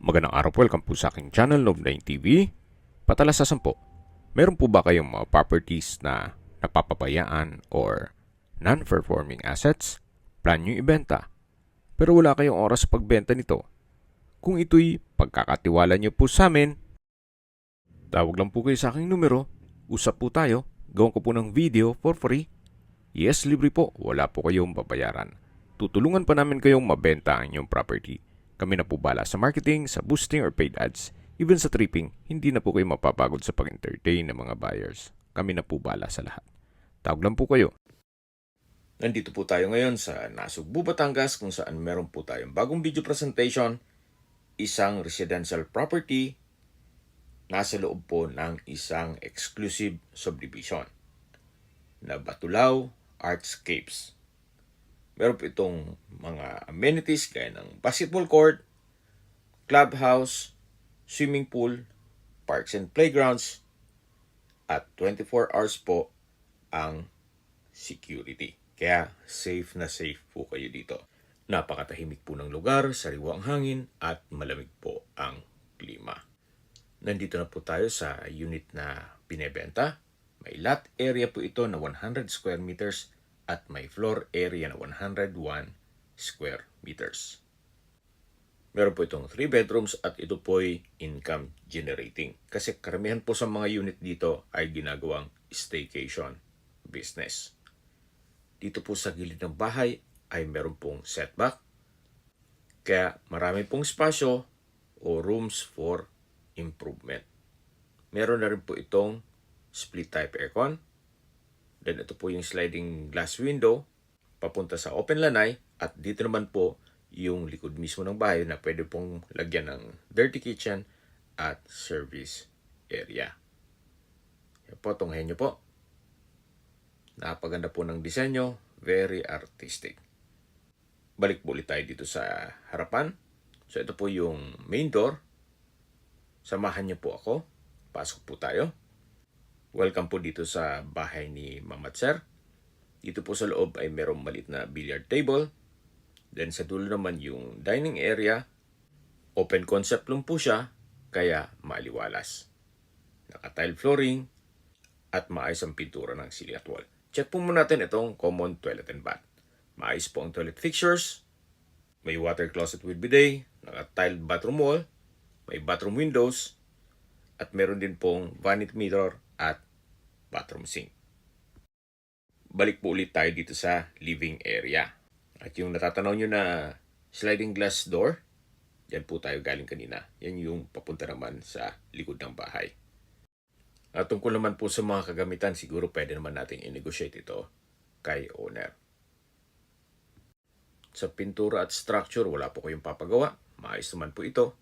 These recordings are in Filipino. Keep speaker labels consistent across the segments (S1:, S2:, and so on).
S1: Magandang araw po, welcome po sa aking channel, Love9 TV. Patalasasan po, meron po ba kayong mga properties na napapabayaan or non-performing assets? Plan nyo ibenta, pero wala kayong oras sa pagbenta nito. Kung ito'y pagkakatiwala nyo po sa amin, tawag lang po kayo sa aking numero, usap po tayo, gawin ko po ng video for free. Yes, libre po, wala po kayong babayaran. Tutulungan pa namin kayong mabenta ang inyong property. Kami na po bala sa marketing, sa boosting or paid ads. Even sa tripping, hindi na po kayo mapapagod sa pag-entertain ng mga buyers. Kami na po bala sa lahat. Tawag lang po kayo. Nandito po tayo ngayon sa Nasugbu, Batangas kung saan meron po tayong bagong video presentation. Isang residential property nasa loob po ng isang exclusive subdivision na Batulao Artscapes. Meron po itong mga amenities gaya ng basketball court, clubhouse, swimming pool, parks and playgrounds, at 24 hours po ang security. Kaya safe na safe po kayo dito. Napakatahimik po ng lugar, sariwa ang hangin, at malamig po ang klima. Nandito na po tayo sa unit na binebenta. May lot area po ito na 100 square meters at may floor area na 101 square meters. Meron po itong 3 bedrooms at ito po'y income generating. Kasi karamihan po sa mga unit dito ay ginagawang staycation business. Dito po sa gilid ng bahay ay meron pong setback. Kaya marami pong spasyo o rooms for improvement. Meron na rin po itong split type aircon. Then ito po yung sliding glass window papunta sa open lanay at dito naman po yung likod mismo ng bahay na pwede pong lagyan ng dirty kitchen at service area. Yan po, tunghayin nyo po. Napaganda po ng disenyo, very artistic. Balik po ulit tayo dito sa harapan. So ito po yung main door. Samahan nyo po ako. Pasok po tayo. Welcome po dito sa bahay ni Mama at Sir. Dito po sa loob ay merong maliit na billiard table. Then sa dulo naman yung dining area. Open concept lang po siya, kaya maaliwalas. Naka-tile flooring at maayos ang pintura ng ceiling at wall. Check po muna natin itong common toilet and bath. Maayos po ang toilet fixtures. May water closet with bidet. Naka-tiled bathroom wall. May bathroom windows. At meron din pong vanity mirror at bathroom sink. Balik po ulit tayo dito sa living area. At yung natatanaw nyo na sliding glass door, yan po tayo galing kanina. Yan yung papunta naman sa likod ng bahay. At tungkol naman po sa mga kagamitan, siguro pwede naman natin i-negotiate ito kay owner. Sa pintura at structure, wala po kayong papagawa. Maayos naman po ito.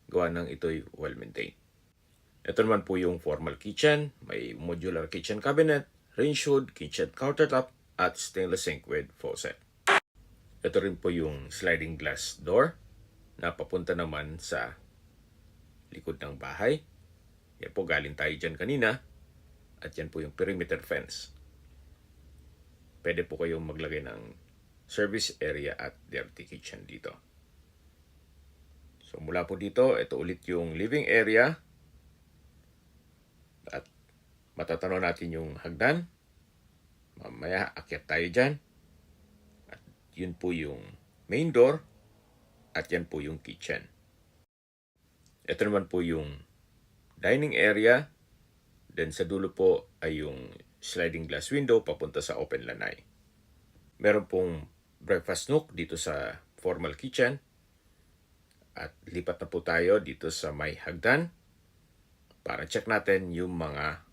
S1: Gawa ng ito'y well-maintained. Ito naman po yung formal kitchen. May modular kitchen cabinet, range hood, kitchen countertop, at stainless sink with faucet. Ito rin po yung sliding glass door na papunta naman sa likod ng bahay. Yan po, galing tayo dyan kanina. At yan po yung perimeter fence. Pwede po kayong maglagay ng service area at dirty kitchen dito. So mula po dito, ito ulit yung living area. At matatanaw natin yung hagdan. Mamaya akyat tayo dyan. At yun po yung main door. At yan po yung kitchen. Ito naman po yung dining area. Then sa dulo po ay yung sliding glass window papunta sa open lanay. Meron pong breakfast nook dito sa formal kitchen. At lipat na po tayo dito sa may hagdan para check natin yung mga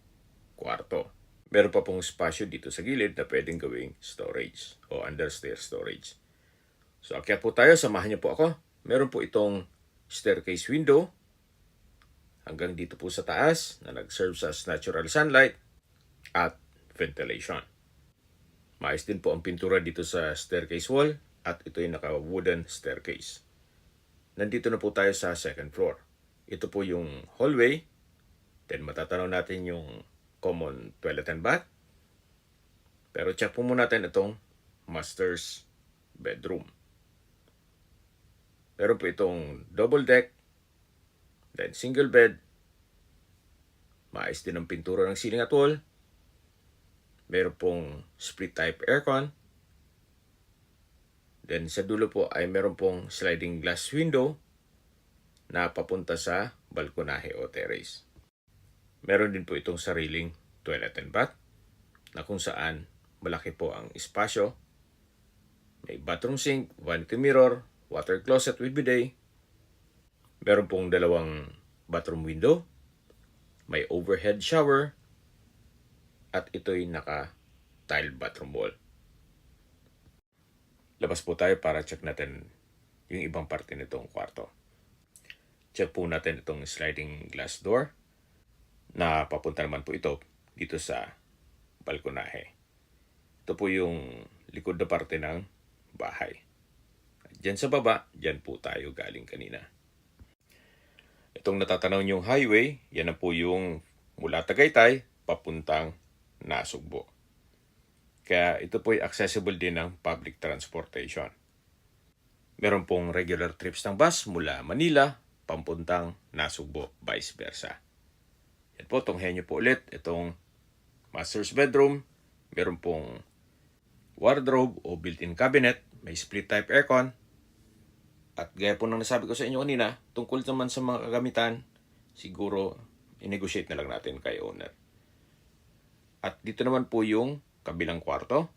S1: kwarto. Meron pa pong spasyo dito sa gilid na pwedeng gawing storage o understair storage. So akyat po tayo, samahan niyo po ako. Meron po itong staircase window hanggang dito po sa taas na nag-serve as natural sunlight at ventilation. Maayos din po ang pintura dito sa staircase wall at ito yung naka-wooden staircase. Nandito na po tayo sa second floor. Ito po yung hallway. Then matatanaw natin yung common toilet and bath. Pero check po muna natin itong master's bedroom. Meron po itong double deck, then single bed, maayos din ang pintura ng ceiling at wall. Meron pong split type aircon. Then sa dulo po ay meron pong sliding glass window na papunta sa balkonahe o terrace. Meron din po itong sariling toilet and bath na kung saan malaki po ang espasyo. May bathroom sink, vanity mirror, water closet with bidet. Meron pong dalawang bathroom window. May overhead shower. At ito'y naka-tiled bathroom wall. Labas po tayo para check natin yung ibang parte nitong kwarto. Check po natin itong sliding glass door na papunta naman po ito dito sa balkonahe. Ito po yung likod na parte ng bahay. Diyan sa baba, diyan po tayo galing kanina. Itong natatanaw yung highway, yan na po yung mula Tagaytay papuntang Nasugbo. Kaya ito po ay accessible din ng public transportation. Meron pong regular trips ng bus mula Manila papuntang Nasugbo, vice versa. Yan po, tunghayan nyo po ulit itong master's bedroom. Meron pong wardrobe o built-in cabinet. May split type aircon. At gaya po nang nasabi ko sa inyo kanina, tungkol naman sa mga kagamitan, siguro i-negotiate na lang natin kay owner. At dito naman po yung kabilang kwarto.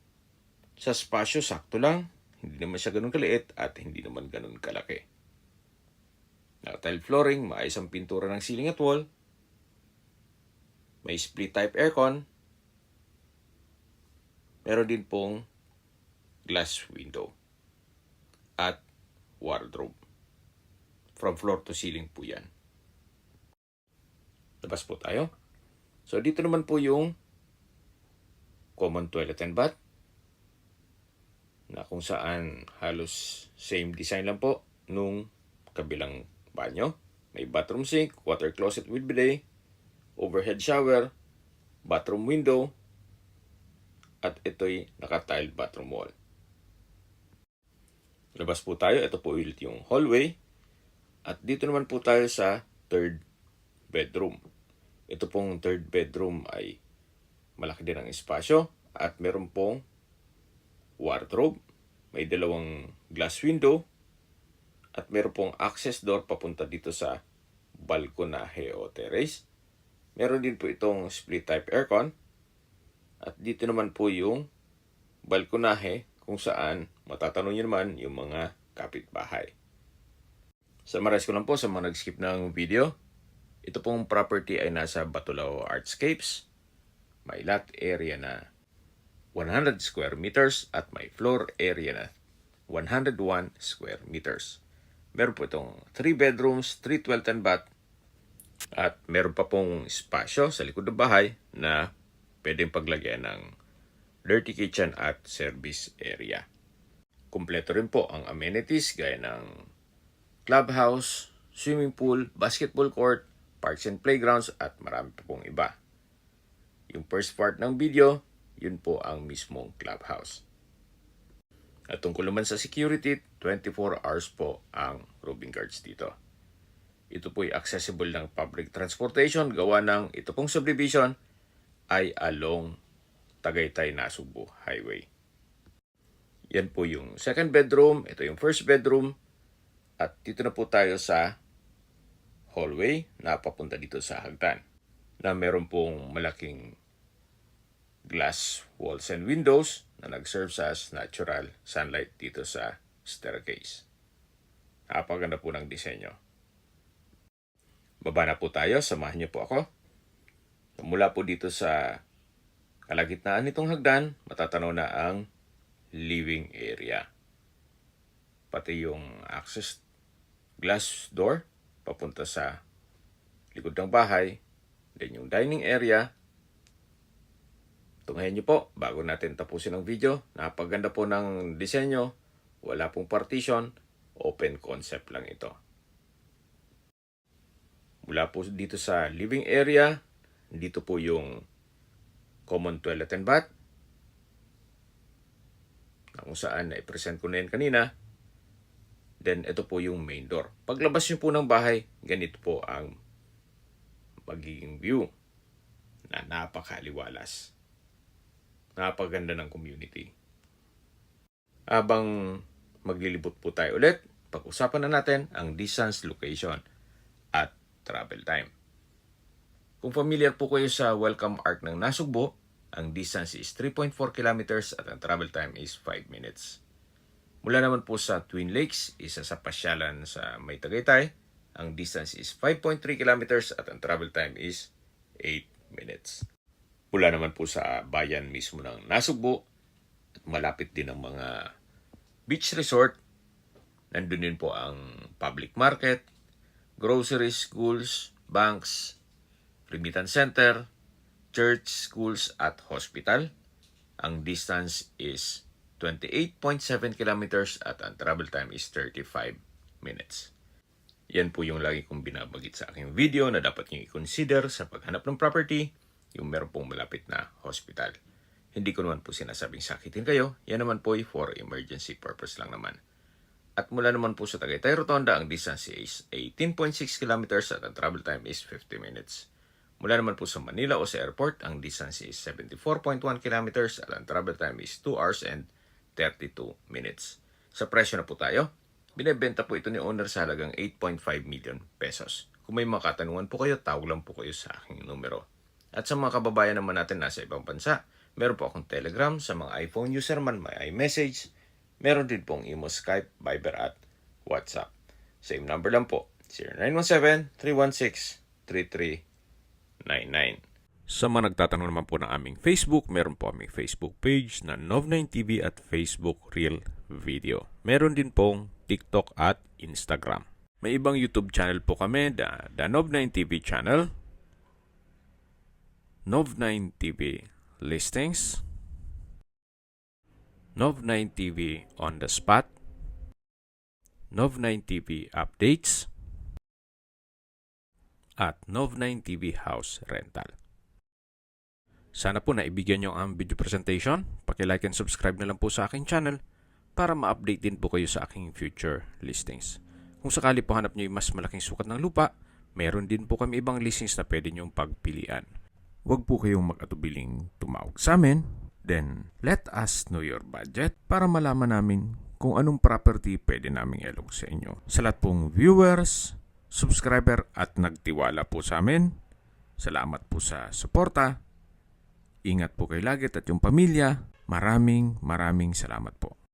S1: Sa spasyo, sakto lang. Hindi naman siya ganun kaliit at hindi naman ganun kalaki. Naka-tile flooring, maayos ang pintura ng ceiling at wall. May split type aircon. Meron din pong glass window. At wardrobe. From floor to ceiling po yan. Labas po tayo. So dito naman po yung common toilet and bath. Na kung saan halos same design lang po nung kabilang banyo. May bathroom sink, water closet with bidet, overhead shower, bathroom window, at ito'y naka-tiled bathroom wall. Labas po tayo. Ito po ulit yung hallway. At dito naman po tayo sa third bedroom. Ito pong third bedroom ay malaki din ang espasyo. At meron pong wardrobe. May dalawang glass window. At meron pong access door papunta dito sa balkonahe o terrace. Meron din po itong split type aircon. At dito naman po yung balkonahe kung saan matatanong nyo naman yung mga kapitbahay. Summarize ko lang po sa mga nag-skip ng video. Ito pong property ay nasa Batulao Artscapes. May lot area na 100 square meters at may floor area na 101 square meters. Meron po itong 3 bedrooms, 3 toilet and bath, at meron pa pong espasyo sa likod ng bahay na pwedeng paglagyan ng dirty kitchen at service area. Kumpleto rin po ang amenities gaya ng clubhouse, swimming pool, basketball court, parks and playgrounds at marami pa pong iba. Yung first part ng video, yun po ang mismong clubhouse. At tungkol naman sa security, 24 hours po ang roving guards dito. Ito po ay accessible ng public transportation gawa ng ito pong subdivision ay along Tagaytay Nasugbo Highway. Yan po yung second bedroom, ito yung first bedroom, at dito na po tayo sa hallway na papunta dito sa hagdan na meron pong malaking glass walls and windows na nag-serve as natural sunlight dito sa staircase. Napakaganda po ng disenyo. Baba na po tayo, samahan niyo po ako. Mula po dito sa kalagitnaan nitong hagdan, matatanaw na ang living area. Pati yung access glass door papunta sa likod ng bahay. Then yung dining area. Tunghayan niyo po bago natin tapusin ang video. Napaganda po ng disenyo. Wala pong partition. Open concept lang ito. Mula po dito sa living area, dito po yung common toilet and bath. Na kung saan na-present ko na yan kanina. Then, ito po yung main door. Paglabas nyo po ng bahay, ganito po ang magiging view na napakaliwalas. Napaganda ng community. Habang maglilibot po tayo ulit, pag-usapan na natin ang distance, location, at travel time. Kung familiar po kayo sa Welcome Arc ng Nasugbo, ang distance is 3.4 kilometers at ang travel time is 5 minutes. Mula naman po sa Twin Lakes, isa sa pasyalan sa May Tagaytay, ang distance is 5.3 kilometers at ang travel time is 8 minutes. Mula naman po sa bayan mismo ng Nasugbo, at malapit din ang mga beach resort, nandun din po ang public market, groceries, schools, banks, remittance center, church, schools, at hospital. Ang distance is 28.7 kilometers at ang travel time is 35 minutes. Yan po yung lagi kong binabagit sa aking video na dapat nyo i-consider sa paghanap ng property, yung meron pong malapit na hospital. Hindi ko naman po sinasabing sakitin kayo, yan naman po for emergency purpose lang naman. At mula naman po sa Tagaytay Rotonda, ang distance is 18.6 kilometers at ang travel time is 50 minutes. Mula naman po sa Manila o sa airport, ang distance is 74.1 kilometers at ang travel time is 2 hours and 32 minutes. Sa presyo na po tayo, binebenta po ito ni owner sa halagang 8.5 million pesos. Kung may mga katanungan po kayo, tawag lang po kayo sa aking numero. At sa mga kababayan naman natin nasa ibang bansa, meron po akong Telegram. Sa mga iPhone user man, may iMessage. Meron din pong Imo, Skype, Viber at WhatsApp. Same number lang po, 0917-316-3399. Sa mga nagtatanong naman po ng aming Facebook, meron po aming Facebook page na Nov9TV at Facebook Real Video. Meron din pong TikTok at Instagram. May ibang YouTube channel po kami, the Nov9TV channel, Nov9TV Listings, Nov9TV On The Spot, Nov9TV Updates, at Nov9TV House Rental. Sana po naibigyan nyo ang video presentation. Paki-like and subscribe na lang po sa aking channel para ma-update din po kayo sa aking future listings. Kung sakali po hanap nyo yung mas malaking sukat ng lupa, meron din po kami ibang listings na pwede nyong pagpilian. Huwag po kayong mag-atubiling tumawag sa amin. Then, let us know your budget para malaman namin kung anong property pwede naming ilog sa inyo. Sa lahat pong viewers, subscriber at nagtiwala po sa amin, salamat po sa suporta. Ingat po kayo lagi at yung pamilya. Maraming salamat po.